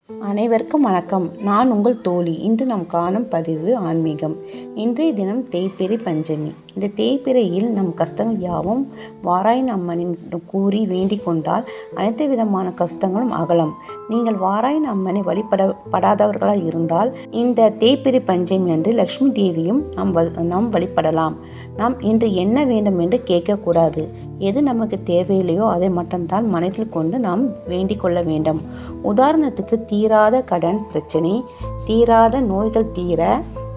அனைவருக்கும் வணக்கம். நான் உங்கள் தோழி. இன்று நாம் காணும் பதிவு ஆன்மீகம். இன்றைய தினம் தேய்பிறை பஞ்சமி. இந்த தேய்பிறையில் நம் கஷ்டங்கள் யாவும் வாராயின் அம்மனின் கூறி வேண்டிக் கொண்டால் அனைத்து விதமான கஷ்டங்களும் அகலம். நீங்கள் வாராயின் அம்மனை வழிபடாதவர்களாக இருந்தால் இந்த தேய்பிறை பஞ்சமி அன்று லக்ஷ்மி தேவியும் நாம் வழிபடலாம். நாம் இன்று என்ன வேண்டும் என்று கேட்கக்கூடாது. எது நமக்கு தேவையில்லையோ அதை மட்டும்தான் மனதில் கொண்டு நாம் வேண்டிக் கொள்ள வேண்டும். உதாரணத்துக்கு தீராத கடன் பிரச்சனை, தீராத நோய்கள் தீர,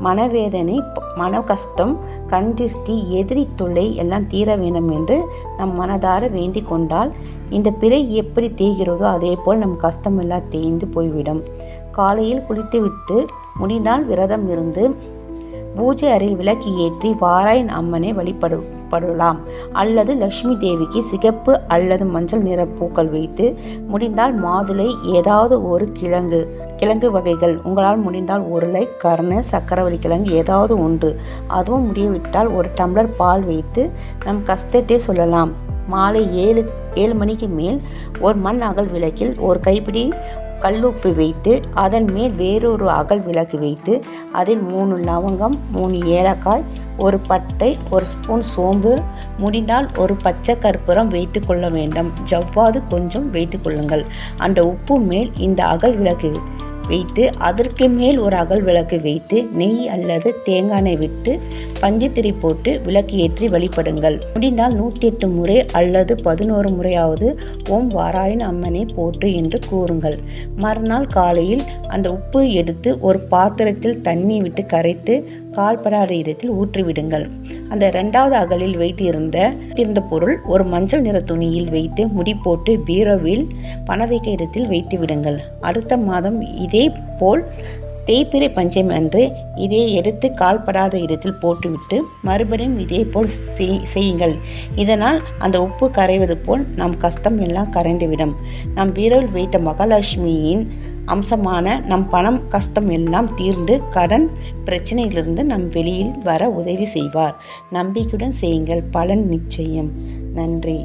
மனவேதனை, மன கஷ்டம், கஞ்சிஷ்டி, எதிரி தொல்லை எல்லாம் தீர வேண்டும் என்று நம் மனதார வேண்டிக் கொண்டால் இந்த பிறை எப்படி தேய்கிறதோ அதே போல் நம் கஷ்டம் எல்லாம் தேய்ந்து போய்விடும். காலையில் குளித்துவிட்டு முடிந்தால் விரதம் இருந்து பூஜை அறையில் விளக்கு ஏற்றி வாராயின் அம்மனை வழிபடலாம். அல்லது லக்ஷ்மி தேவிக்கு சிகப்பு அல்லது மஞ்சள் நிற பூக்கள் வைத்து முடிந்தால் மாதுளை, ஏதாவது ஒரு கிழங்கு வகைகள், உங்களால் முடிந்தால் உருளை, கருணை, சக்கரவள்ளி கிழங்கு ஏதாவது ஒன்று, அதுவும் முடியவிட்டால் ஒரு டம்ளர் பால் வைத்து நம் கஷ்டத்தை சொல்லலாம். மாலை 7 மணிக்கு மேல் ஒரு மண் அகல் விளக்கில் ஒரு கைப்பிடி கல்லுப்பு வைத்து அதன் மேல் வேறொரு அகல் விளக்கு வைத்து அதில் 3 லவங்கம், 3 ஏலக்காய், ஒரு பட்டை, ஒரு ஸ்பூன் சோம்பு, முடிந்தால் ஒரு பச்சை கற்பூரம் வைத்து கொள்ள வேண்டும். ஜவ்வாது கொஞ்சம் வைத்து கொள்ளுங்கள். அந்த உப்பு மேல் இந்த அகல் விளக்கு வைத்து அதற்கு மேல் ஒரு அகல் விளக்கு வைத்து நெய் அல்லது தேங்காய் எண்ணெய் விட்டு பஞ்சுத்திரி போட்டு விளக்கு ஏற்றி வழிபடுங்கள். முடிந்தால் 108 முறை அல்லது 11 முறையாவது ஓம் வாராயின் அம்மனை போற்று என்று கூறுங்கள். மறுநாள் காலையில் அந்த உப்பு எடுத்து ஒரு பாத்திரத்தில் தண்ணி விட்டு கரைத்து கால்படாத இடத்தில் ஊற்றிவிடுங்கள். அந்த 2வது அகலில் வைத்திருந்த பொருள் ஒரு மஞ்சள் நிற துணியில் வைத்து முடி போட்டு பீரோவில் பண வைக்க இடத்தில் வைத்து விடுங்கள். அடுத்த மாதம் இதே போல் தேய்பிறை பஞ்சமி அன்று இதை எடுத்து கால்படாத இடத்தில் போட்டுவிட்டு மறுபடியும் இதே போல் செய்யுங்கள். இதனால் அந்த உப்பு கரைவது போல் நம் கஷ்டம் எல்லாம் கரைந்துவிடும். நம் பீரோவில் வைத்த மகாலட்சுமியின் அம்சமான நம் பணம் கஷ்டம் எல்லாம் தீர்ந்து கடன் பிரச்சனையிலிருந்து நம் வெளியில் வர உதவி செய்வார். நம்பிக்கையுடன் செய்யுங்கள், பலன் நிச்சயம். நன்றி.